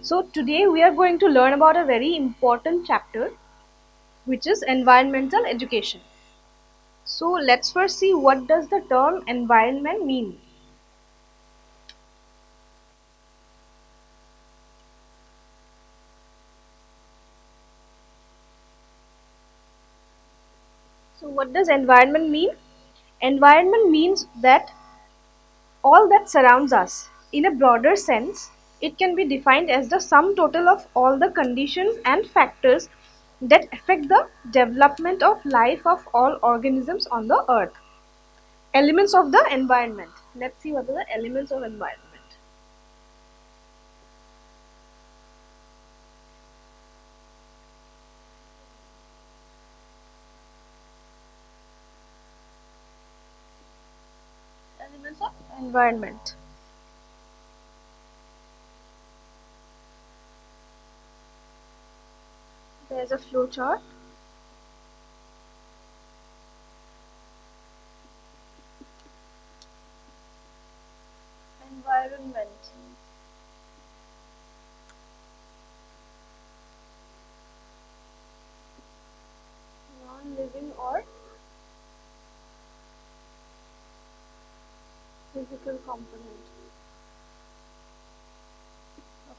So today we are going to learn about a very important chapter, which is environmental education. So let's first see what does the term environment mean. So what does environment mean? Environment means that all that surrounds us. In a broader sense, it can be defined as the sum total of all the conditions and factors that affect the development of life of all organisms on the earth. Elements of the environment. Let's see what are the elements of environment. Elements of environment. There's a flow chart. Environment. Non-living or physical component.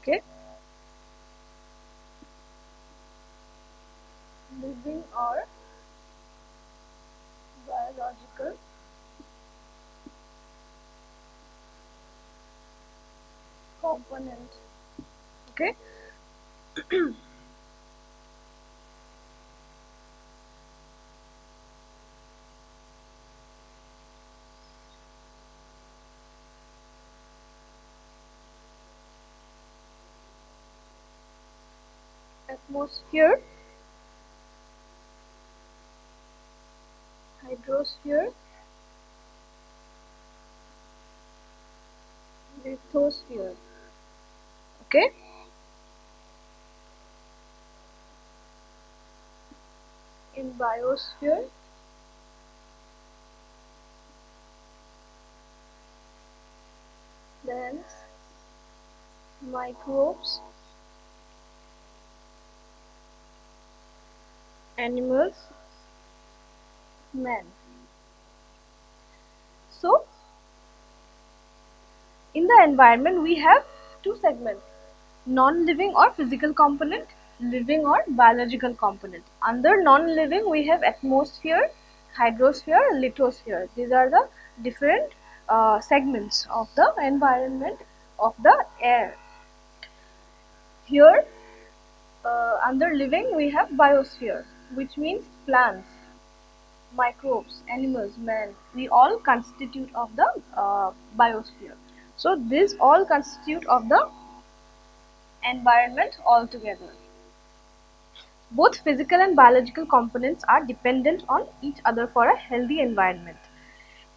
Okay. Living or biological component. Okay. Atmosphere, hydrosphere, lithosphere. Okay. In biosphere, then microbes, animals, man. So in the environment we have two segments: non-living or physical component, living or biological component. Under non-living we have atmosphere, hydrosphere, lithosphere. These are the different segments of the environment of the air. Here under living we have biosphere, which means plants, microbes, animals, man. We all constitute of the biosphere. So these all constitute of the environment altogether. Both physical and biological components are dependent on each other for a healthy environment.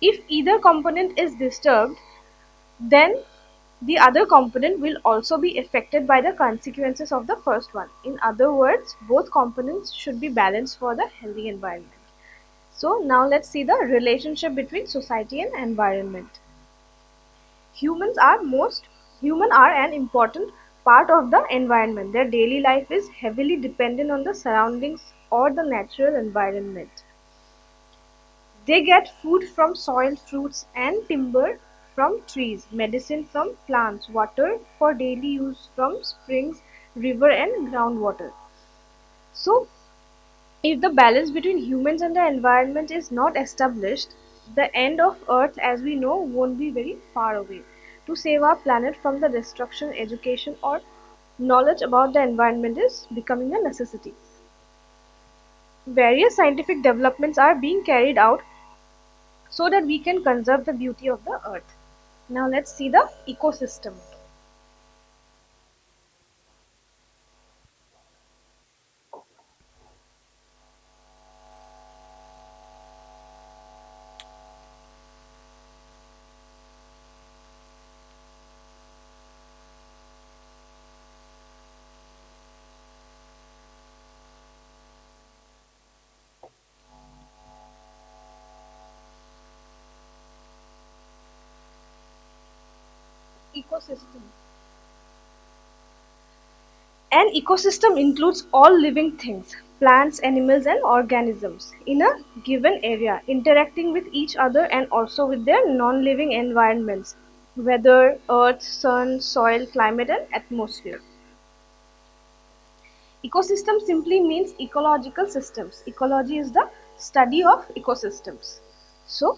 If either component is disturbed, then the other component will also be affected by the consequences of the first one. In other words, both components should be balanced for the healthy environment. So now let's see the relationship between society and environment. Humans are most Human are an important part of the environment. Their daily life is heavily dependent on the surroundings or the natural environment. They get food from soil, fruits and timber from trees, medicine from plants, water for daily use from springs, river and groundwater. So if the balance between humans and the environment is not established, the end of Earth as we know won't be very far away. To save our planet from the destruction, education or knowledge about the environment is becoming a necessity. Various scientific developments are being carried out so that we can conserve the beauty of the Earth. Now let's see the ecosystem. Ecosystem. An ecosystem includes all living things, plants, animals, and organisms in a given area, interacting with each other and also with their non-living environments, weather, earth, sun, soil, climate, and atmosphere. Ecosystem simply means ecological systems. Ecology is the study of ecosystems. So,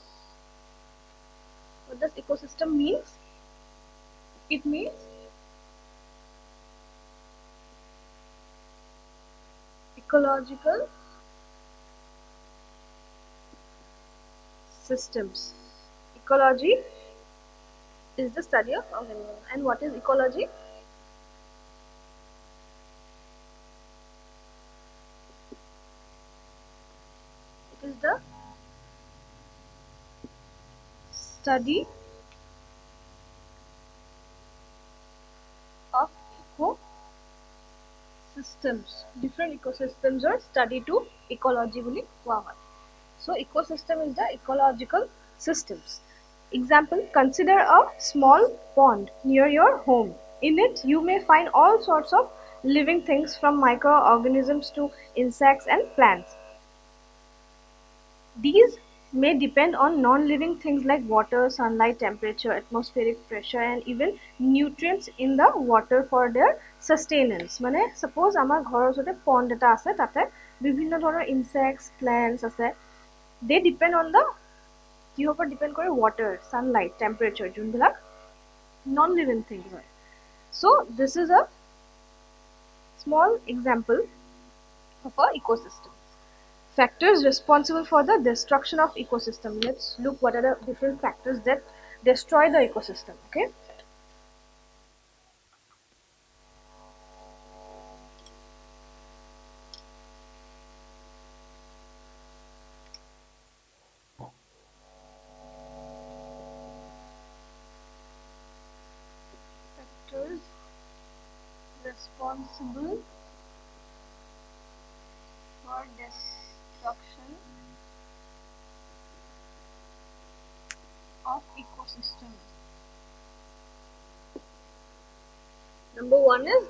what does ecosystem means? It means ecological systems. Ecology is the study of organisms. And what is ecology? It is the study of ecosystems. Different ecosystems are study to ecology বুলি কোৱা হয়. So ecosystem is the ecological systems. Example, consider a small pond near your home. In it, you may find all sorts of living things from microorganisms to insects and plants. These may depend on non-living things like water, sunlight, temperature, atmospheric pressure, and even nutrients in the water for their sustenance. মানে suppose আমাৰ ঘৰৰ ওচৰতে pond এটা আছে তাতে বিভিন্ন ধৰণৰ insects, plants আছে. They depend on the কিহৰ ওপৰত depend কৰে water, sunlight, temperature যোনবিলাক non-living things হয়. So this is a small example of a ecosystem. Factors responsible for the destruction of ecosystem. Let's look what are the different factors that destroy the ecosystem. Okay. Factors responsible for destruction of ecosystem. Number one is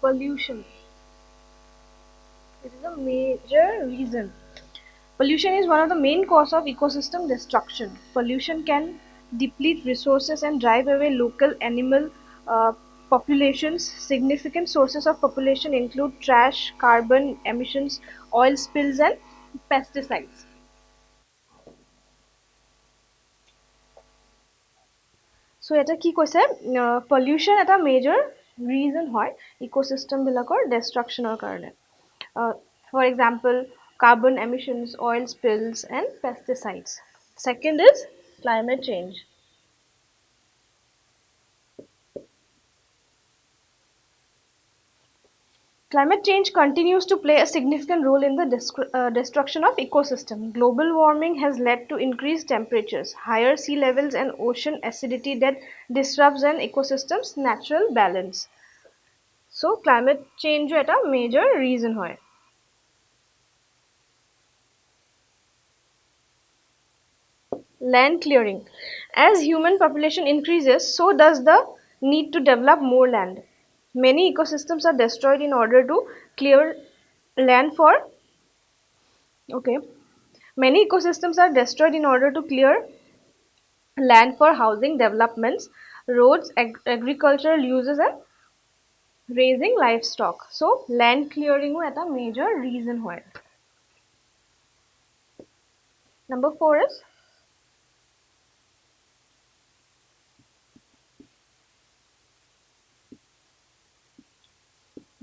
pollution. It is a major reason. Pollution is one of the main cause of ecosystem destruction. Pollution can deplete resources and drive away local animal uh, populations. Significant sources of population include trash, carbon emissions, oil spills, and pesticides. So এটা কি কৈছে pollution এটা major reason হয় ecosystem বিলাকৰ destructionৰ কাৰণে. For example, carbon emissions, oil spills, and pesticides. Second is climate change. Climate change continues to play a significant role in the destruction of ecosystem. Global warming has led to increased temperatures, higher sea levels, and ocean acidity that disrupts an ecosystem's natural balance. So climate change is a major reason hoy. Land clearing. As human population increases, so does the need to develop more land. Many ecosystems are destroyed in order to clear land for okay. Many ecosystems are destroyed in order to clear land for housing developments, roads, agricultural uses, and raising livestock. So land clearing is a major reason why. Number 4 is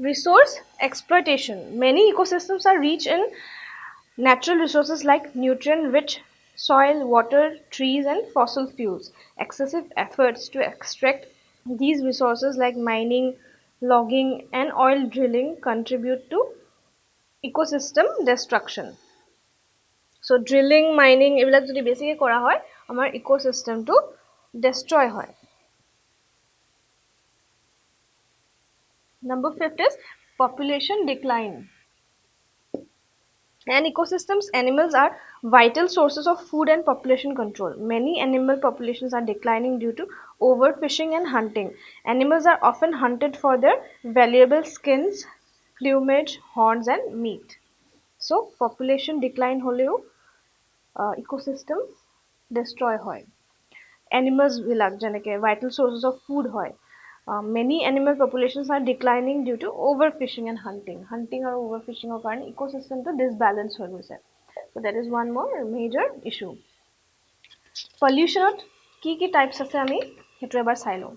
resource exploitation. Many ecosystems are rich in natural resources like nutrient-rich soil, water, trees, and fossil fuels. Excessive efforts to extract these resources like mining, logging, and oil drilling contribute to ecosystem destruction. So drilling, mining এইবিলাক যদি বেছিকৈ কৰা হয় আমাৰ ইকোসিস্টেমটো destroy হয়. Number 5 is population decline. And ecosystems, animals are vital sources of food and population control. Many animal populations are declining due to overfishing and hunting. Animals are often hunted for their valuable skins, plumage, horns, and meat. So population decline হলেও ecosystem destroy হয়. Animals বিলাক যেনেকে vital sources of food হয়. Many animal populations are declining due to overfishing and hunting. Hunting or overfishing of কাৰণে ecosystem to disbalance হৈ গৈছে. So that is one more major issue. Pollution কি types আছে আমি সেইটো এবাৰ চাই লওঁ.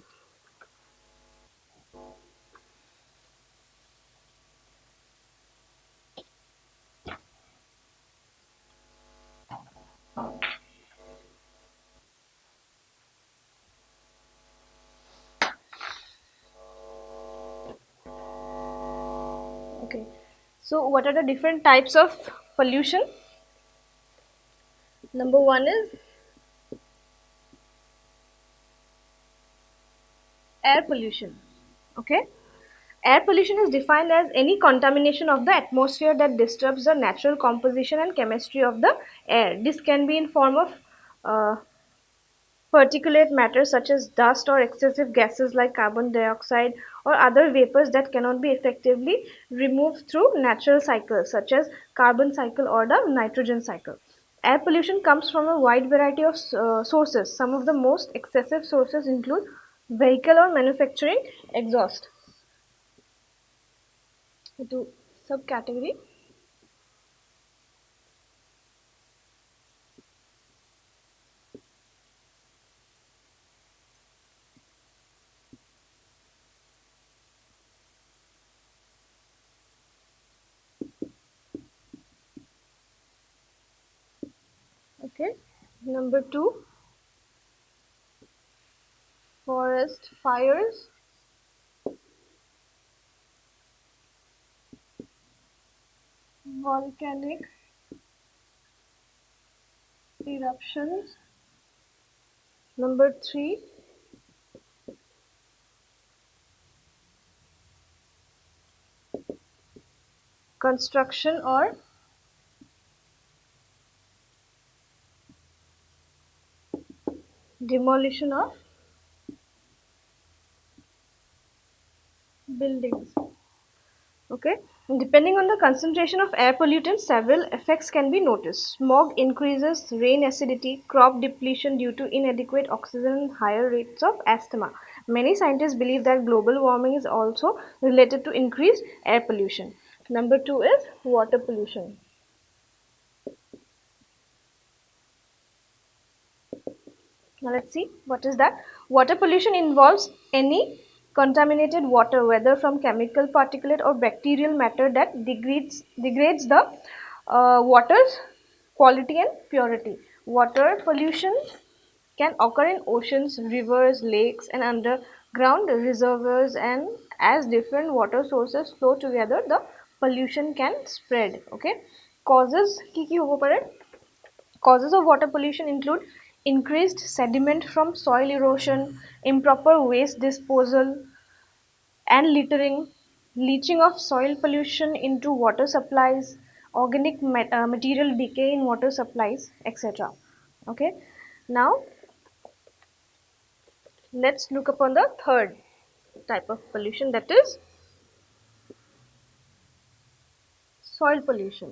Okay. So what are the different types of pollution? Number one is air pollution. Okay. Air pollution is defined as any contamination of the atmosphere that disturbs the natural composition and chemistry of the air. This can be in form of uh, particulate matter such as dust or excessive gases like carbon dioxide or other vapors that cannot be effectively removed through natural cycles such as carbon cycle or the nitrogen cycle. Air pollution comes from a wide variety of sources. Some of the most excessive sources include vehicle or manufacturing exhaust. To subcategory. Okay. Number two, forest fires. Volcanic eruptions. Number three, construction or demolition of buildings. Okay. Depending on the concentration of air pollutants, several effects can be noticed. Smog increases rain acidity, crop depletion due to inadequate oxygen, and higher rates of asthma. Many scientists believe that global warming is also related to increased air pollution. Number two is water pollution. Now let's see what is that. Water pollution involves any contaminated water, whether from chemical particulate or bacterial matter that degrades the water's quality and purity. Water pollution can occur in oceans, rivers, lakes, and underground reservoirs, and as different water sources flow together, the pollution can spread. Okay, causes কি কি হ'ব পাৰে? Causes of water pollution include increased sediment from soil erosion, improper waste disposal and littering, leaching of soil pollution into water supplies, organic material decay in water supplies, etc. Okay, now let's look upon the third type of pollution, that is soil pollution.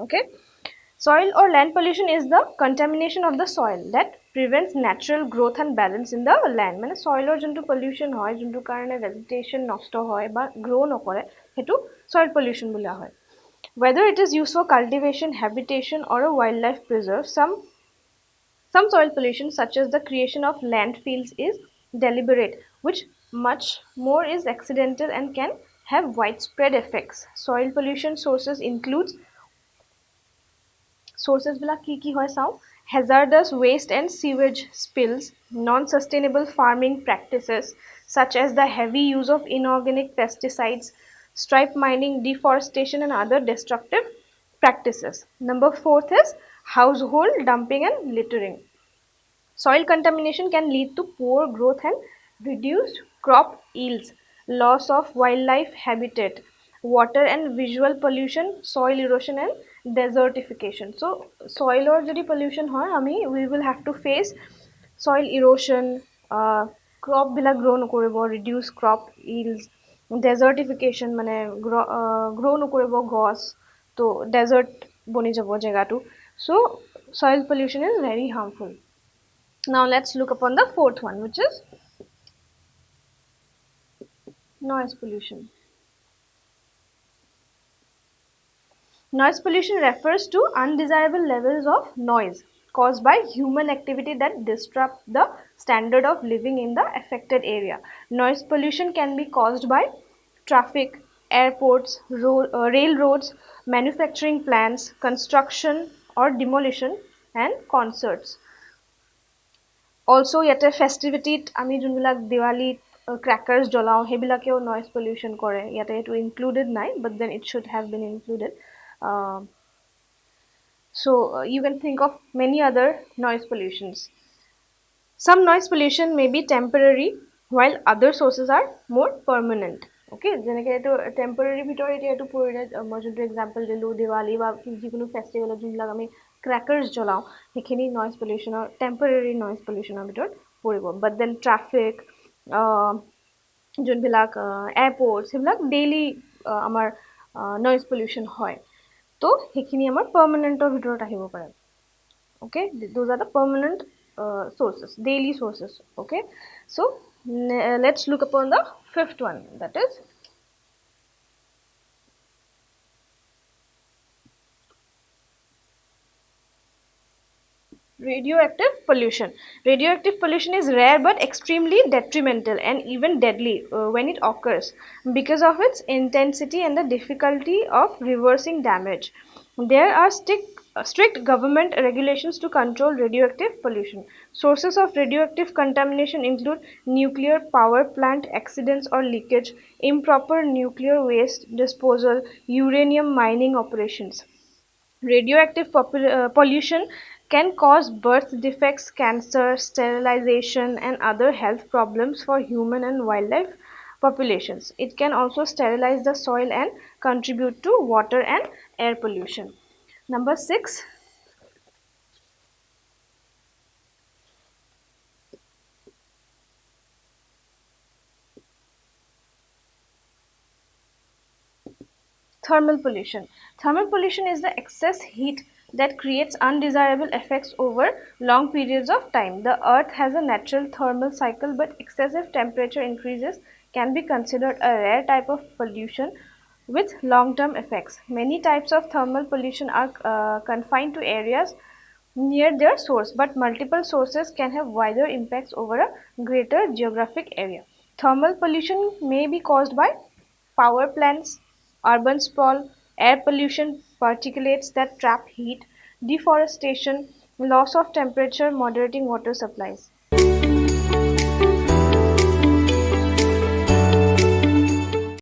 Okay, soil or land pollution is the contamination of the soil that prevents natural growth and balance in the land. মানে soil যোনটো pollution হয়, যোনটো কাৰণে vegetation নষ্ট হয় বা grow নকৰে, সেইটো soil pollution বোলা হয়. Whether it is used for cultivation, habitation or a wildlife preserve, some soil pollution such as the creation of landfills is deliberate, which much more is accidental and can have widespread effects. Soil pollution sources includes বিলাক কি কি হয় চাওঁ. Hazardous waste and sewage spills, non-sustainable farming practices such as the heavy use of inorganic pesticides, stripe mining, deforestation and other destructive practices. Number fourth is household dumping and littering. Soil contamination can lead to poor growth and reduced crop yields, loss of wildlife habitat, water and visual pollution, soil erosion and desertification. So soil or যদি pollution হয় আমি we will have to face soil erosion, crop black grow নকৰিব, reduce crop yields, desertification মানে grow নকৰিব গছ, তো desert বনি যাব জেগাটো. So soil pollution is very harmful. Now let's look upon the fourth one, which is noise pollution. Noise pollution refers to undesirable levels of noise caused by human activity that disrupt the standard of living in the affected area. Noise pollution can be caused by traffic, airports, railroads, manufacturing plants, construction or demolition, and concerts. Also ইয়াতে ফেষ্টিভিটিত আমি যোনবিলাক দিৱালীত crackers জ্বলাওঁ সেইবিলাকেও noise pollution কৰে. ইয়াতে এইটো included নাই, but then it should have been included. So you can think of many other noise pollutions. Some noise pollution may be temporary while other sources are more permanent. Okay, যেনেকৈ এইটো temporary ভিতৰত এতিয়া এইটো পৰিলে মই যোনটো example দিলোঁ দিৱালী বা যিকোনো ফেষ্টিভেলত যোনবিলাক আমি ক্ৰেকাৰ্ছ জ্বলাওঁ সেইখিনি নইজ পলিউশ্যনৰ টেম্পৰেৰী নইজ পলিউশ্যনৰ ভিতৰত পৰিব. বাট দেন ট্ৰাফিক, যোনবিলাক এয়াৰপৰ্টছ সেইবিলাক ডেইলি আমাৰ নইজ পলিউশ্যন হয়, তো সেইখিনি আমাৰ পাৰ্মানেণ্টৰ ভিতৰত আহিব পাৰে. Okay, those are the permanent sources, daily sources. Okay, so let's look upon the fifth one, that is radioactive pollution. Radioactive pollution is rare but extremely detrimental and even deadly when it occurs because of its intensity and the difficulty of reversing damage. There are strict government regulations to control radioactive pollution. Sources of radioactive contamination include nuclear power plant accidents or leakage, improper nuclear waste disposal, uranium mining operations. Radioactive pollution can cause birth defects, cancer, sterilization, and other health problems for human and wildlife populations. It can also sterilize the soil and contribute to water and air pollution. Number 6. Thermal pollution. Thermal pollution is the excess heat that creates undesirable effects over long periods of time. The earth has a natural thermal cycle, but excessive temperature increases can be considered a rare type of pollution with long-term effects. Many types of thermal pollution are confined to areas near their source, but multiple sources can have wider impacts over a greater geographic area. Thermal pollution may be caused by power plants, urban sprawl, air pollution, particulates that trap heat, deforestation, loss of temperature, moderating water supplies.